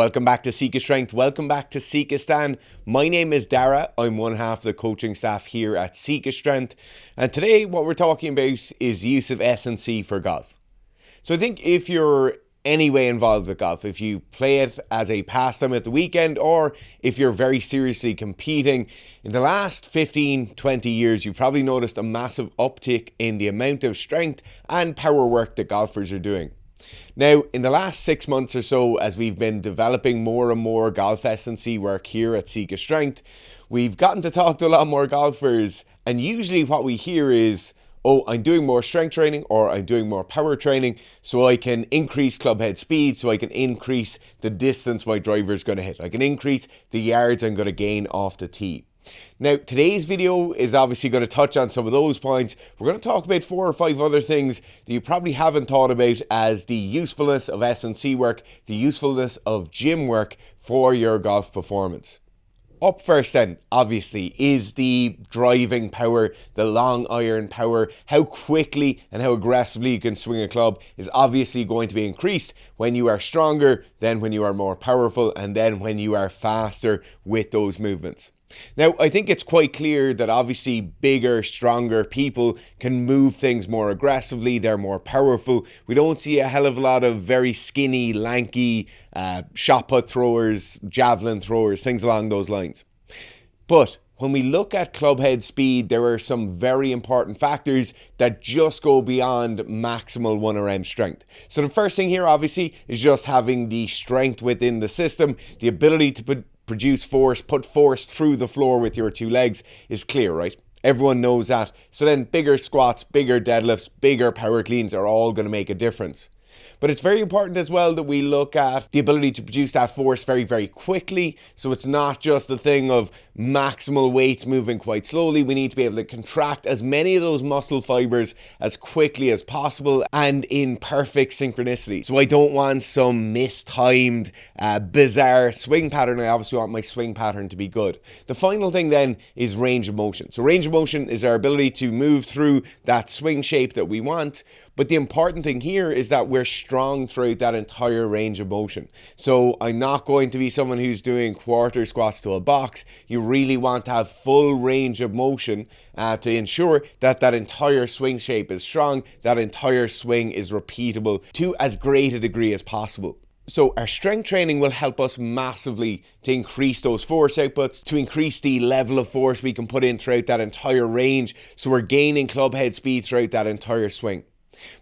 Welcome back to Sika Strength. Welcome back to Sika Stan. My name is Dara. I'm one half of the coaching staff here at Sika Strength. And today what we're talking about is the use of S&C for golf. So I think if you're anyway involved with golf, if you play it as a pastime at the weekend, or if you're very seriously competing, in the last 15, 20 years, you've probably noticed a massive uptick in the amount of strength and power work that golfers are doing. Now, in the last 6 months or so, as we've been developing more and more golf S&C work here at Sika Strength, we've gotten to talk to a lot more golfers, and usually what we hear is, oh, I'm doing more strength training or I'm doing more power training so I can increase club head speed, so I can increase the distance my driver is going to hit. I can increase the yards I'm going to gain off the tee. Now, today's video is obviously going to touch on some of those points. We're going to talk about 4 or 5 other things that you probably haven't thought about as the usefulness of S&C work, the usefulness of gym work for your golf performance. Up first then, obviously, is the driving power, the long iron power. How quickly and how aggressively you can swing a club is obviously going to be increased when you are stronger, then when you are more powerful, and then when you are faster with those movements. Now, I think it's quite clear that obviously bigger, stronger people can move things more aggressively. They're more powerful. We don't see a hell of a lot of very skinny, lanky shot put throwers, javelin throwers, things along those lines. But when we look at club head speed, there are some very important factors that just go beyond maximal 1RM strength. So the first thing here, obviously, is just having the strength within the system, the ability to produce force, put force through the floor with your 2 legs is clear, right? Everyone knows that. So then bigger squats, bigger deadlifts, bigger power cleans are all going to make a difference. But it's very important as well that we look at the ability to produce that force very, very quickly. So it's not just a thing of maximal weights moving quite slowly. We need to be able to contract as many of those muscle fibers as quickly as possible and in perfect synchronicity. So I don't want some mistimed, bizarre swing pattern. I obviously want my swing pattern to be good. The final thing then is range of motion. So range of motion is our ability to move through that swing shape that we want. But the important thing here is that we're strong throughout that entire range of motion. So I'm not going to be someone who's doing quarter squats to a box. You really want to have full range of motion to ensure that that entire swing shape is strong, that entire swing is repeatable to as great a degree as possible. So our strength training will help us massively to increase those force outputs, to increase the level of force we can put in throughout that entire range, so we're gaining club head speed throughout that entire swing.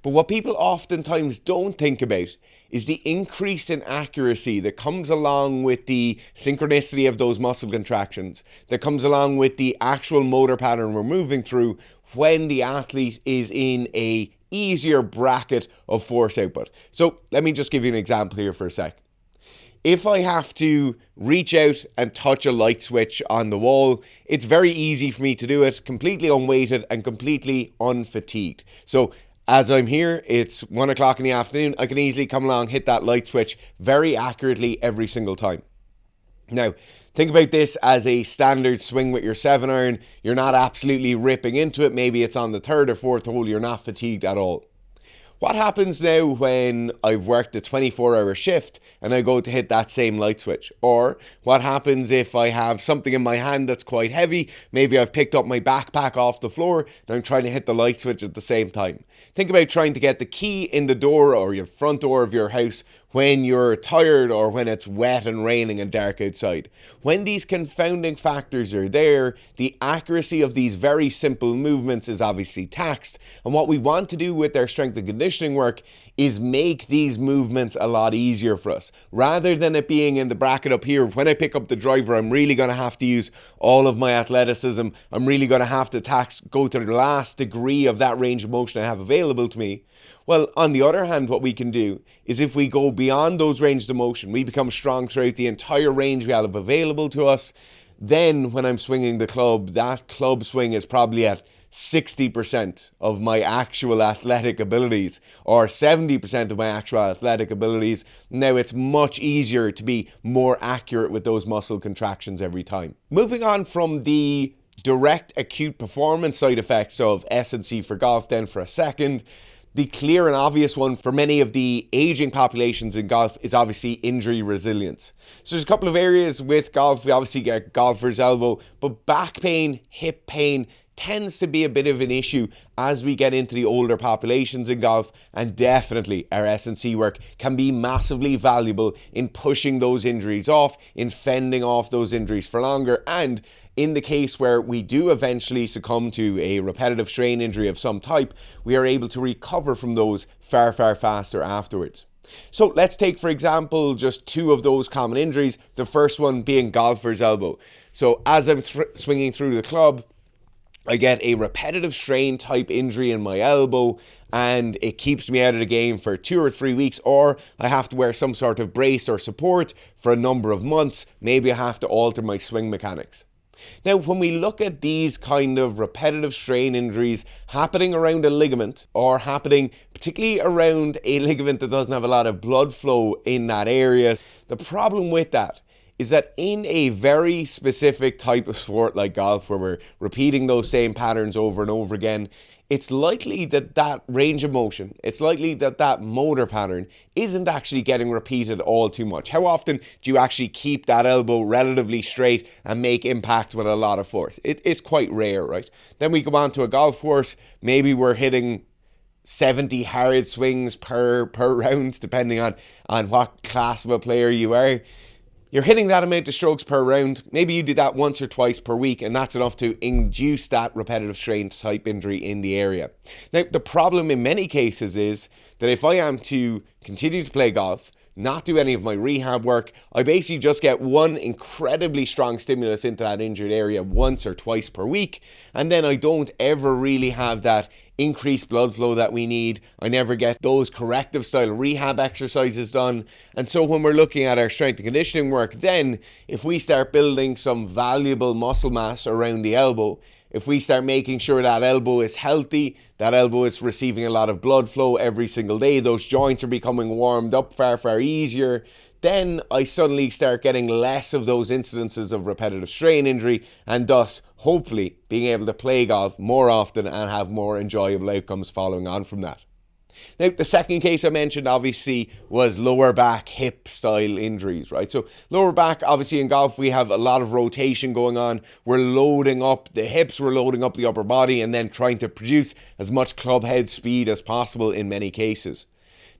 But what people oftentimes don't think about is the increase in accuracy that comes along with the synchronicity of those muscle contractions, that comes along with the actual motor pattern we're moving through when the athlete is in a easier bracket of force output. So let me just give you an example here for a sec. If I have to reach out and touch a light switch on the wall, it's very easy for me to do it completely unweighted and completely unfatigued. So as I'm here, it's 1 o'clock in the afternoon, I can easily come along, hit that light switch very accurately every single time. Now, think about this as a standard swing with your 7-iron. You're not absolutely ripping into it. Maybe it's on the 3rd or 4th hole. You're not fatigued at all. What happens now when I've worked a 24-hour shift and I go to hit that same light switch? Or what happens if I have something in my hand that's quite heavy? Maybe I've picked up my backpack off the floor and I'm trying to hit the light switch at the same time. Think about trying to get the key in the door or your front door of your house when you're tired or when it's wet and raining and dark outside. When these confounding factors are there, the accuracy of these very simple movements is obviously taxed. And what we want to do with our strength and conditioning work is make these movements a lot easier for us. Rather than it being in the bracket up here, when I pick up the driver, I'm really going to have to use all of my athleticism. I'm really going to have to go to the last degree of that range of motion I have available to me. Well, on the other hand, what we can do is if we go beyond those ranges of motion, we become strong throughout the entire range we have available to us. Then when I'm swinging the club, that club swing is probably at 60% of my actual athletic abilities or 70% of my actual athletic abilities. Now it's much easier to be more accurate with those muscle contractions every time. Moving on from the direct acute performance side effects of S&C for golf then for a second, The clear and obvious one for many of the aging populations in golf is obviously injury resilience. So there's a couple of areas with golf. We obviously get golfer's elbow, but back pain, hip pain tends to be a bit of an issue as we get into the older populations in golf, and definitely our S&C work can be massively valuable in pushing those injuries off, in fending off those injuries for longer, and in the case where we do eventually succumb to a repetitive strain injury of some type, we are able to recover from those far faster afterwards. So let's take, for example, just two of those common injuries, the first one being golfer's elbow. So as I'm swinging through the club, I get a repetitive strain type injury in my elbow, and it keeps me out of the game for 2 or 3 weeks, or I have to wear some sort of brace or support for a number of months. Maybe I have to alter my swing mechanics. Now, when we look at these kind of repetitive strain injuries happening around a ligament, or happening particularly around a ligament that doesn't have a lot of blood flow in that area, the problem with that is that in a very specific type of sport like golf, where we're repeating those same patterns over and over again, it's likely that that range of motion, it's likely that that motor pattern isn't actually getting repeated all too much. How often do you actually keep that elbow relatively straight and make impact with a lot of force? It's quite rare, right? Then we go on to a golf course, maybe we're hitting 70 hard swings per round, depending on what class of a player you are. You're hitting that amount of strokes per round. Maybe you do that once or twice per week, and that's enough to induce that repetitive strain type injury in the area. Now, the problem in many cases is that if I am to continue to play golf, not do any of my rehab work, I basically just get one incredibly strong stimulus into that injured area once or twice per week, and then I don't ever really have that increased blood flow that we need. I never get those corrective style rehab exercises done. And so when we're looking at our strength and conditioning work, then if we start building some valuable muscle mass around the elbow, if we start making sure that elbow is healthy, that elbow is receiving a lot of blood flow every single day, those joints are becoming warmed up far easier, then I suddenly start getting less of those incidences of repetitive strain injury, and thus hopefully being able to play golf more often and have more enjoyable outcomes following on from that. Now, the second case I mentioned obviously was lower back hip style injuries, right? So lower back, obviously in golf, we have a lot of rotation going on. We're loading up the hips, we're loading up the upper body, and then trying to produce as much club head speed as possible in many cases.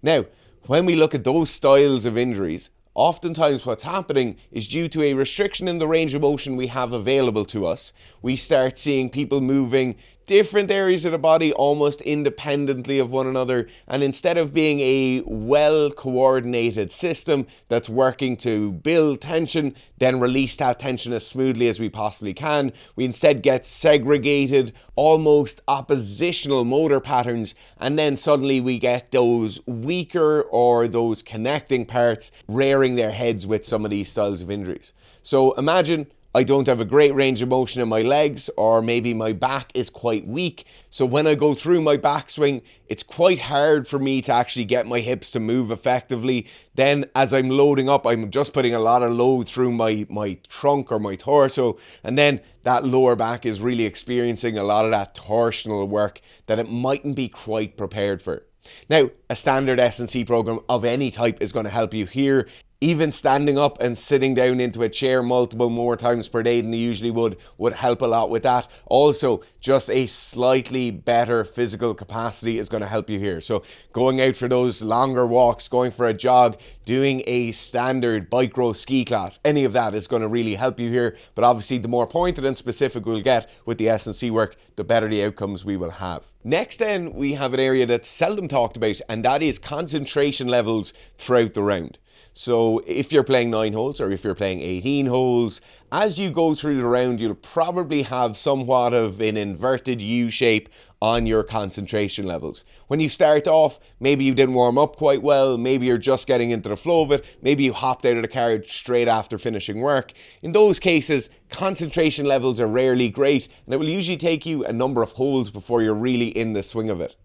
Now, when we look at those styles of injuries, oftentimes what's happening is due to a restriction in the range of motion we have available to us. We start seeing people moving different areas of the body almost independently of one another, and instead of being a well coordinated system that's working to build tension, then release that tension as smoothly as we possibly can, we instead get segregated, almost oppositional motor patterns, and then suddenly we get those weaker or those connecting parts rearing their heads with some of these styles of injuries. So imagine I don't have a great range of motion in my legs, or maybe my back is quite weak. So when I go through my backswing, it's quite hard for me to actually get my hips to move effectively. Then as I'm loading up, I'm just putting a lot of load through my trunk or my torso. And then that lower back is really experiencing a lot of that torsional work that it mightn't be quite prepared for. Now, a standard S&C program of any type is going to help you here. Even standing up and sitting down into a chair multiple more times per day than you usually would help a lot with that. Also, just a slightly better physical capacity is going to help you here. So going out for those longer walks, going for a jog, doing a standard bike row ski class, any of that is going to really help you here. But obviously, the more pointed and specific we'll get with the S&C work, the better the outcomes we will have. Next then, we have an area that's seldom talked about, and that is concentration levels throughout the round. So if you're playing 9 holes or if you're playing 18 holes, as you go through the round, you'll probably have somewhat of an inverted U shape on your concentration levels. When you start off, maybe you didn't warm up quite well, maybe you're just getting into the flow of it, maybe you hopped out of the carriage straight after finishing work. In those cases, concentration levels are rarely great, and it will usually take you a number of holes before you're really in the swing of it.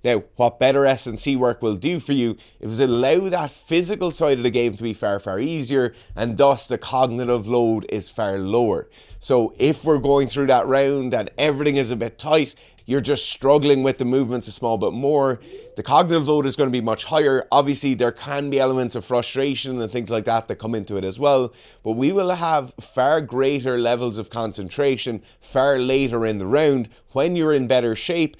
Now, what better S&C work will do for you is allow that physical side of the game to be far, far easier, and thus the cognitive load is far lower. So if we're going through that round and everything is a bit tight, you're just struggling with the movements a small bit more, the cognitive load is going to be much higher. Obviously, there can be elements of frustration and things like that come into it as well, but we will have far greater levels of concentration far later in the round when you're in better shape.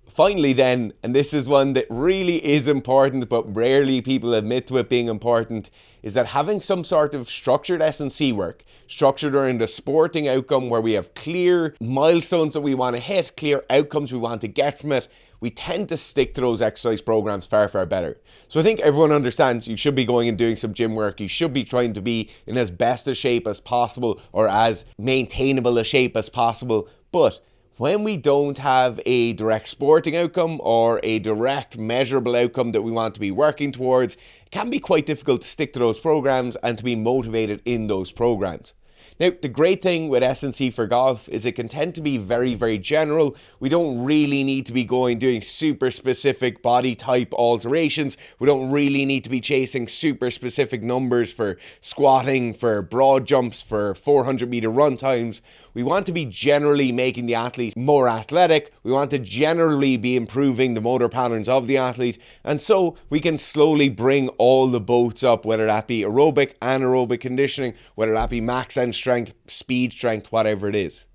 Finally then, and this is one that really is important but rarely people admit to it being important, is that having some sort of structured S&C work, structured around a sporting outcome where we have clear milestones that we want to hit, clear outcomes we want to get from it, we tend to stick to those exercise programs far, far better. So I think everyone understands you should be going and doing some gym work. You should be trying to be in as best a shape as possible or as maintainable a shape as possible. But when we don't have a direct sporting outcome or a direct measurable outcome that we want to be working towards, it can be quite difficult to stick to those programs and to be motivated in those programs. Now, the great thing with S&C for golf is it can tend to be very, very general. We don't really need to be doing super specific body type alterations. We don't really need to be chasing super specific numbers for squatting, for broad jumps, for 400 meter run times. We want to be generally making the athlete more athletic. We want to generally be improving the motor patterns of the athlete. And so we can slowly bring all the boats up, whether that be aerobic, anaerobic conditioning, whether that be max end strength, speed strength, whatever it is.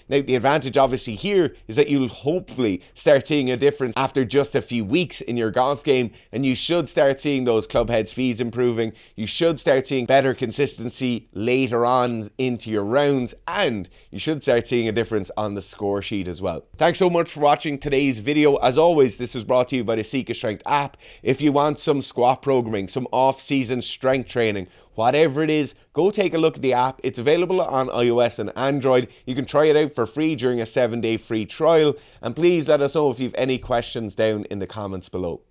Now, the advantage obviously here is that you'll hopefully start seeing a difference after just a few weeks in your golf game, and you should start seeing those club head speeds improving. You should start seeing better consistency later on into your rounds, and you should start seeing a difference on the score sheet as well. Thanks so much for watching today's video. As always, this is brought to you by the Sika Strength app. If you want some squat programming, some off-season strength training, whatever it is, go take a look at the app. It's available on iOS and Android. You can try it out for free during a 7-day free trial. And please let us know if you have any questions down in the comments below.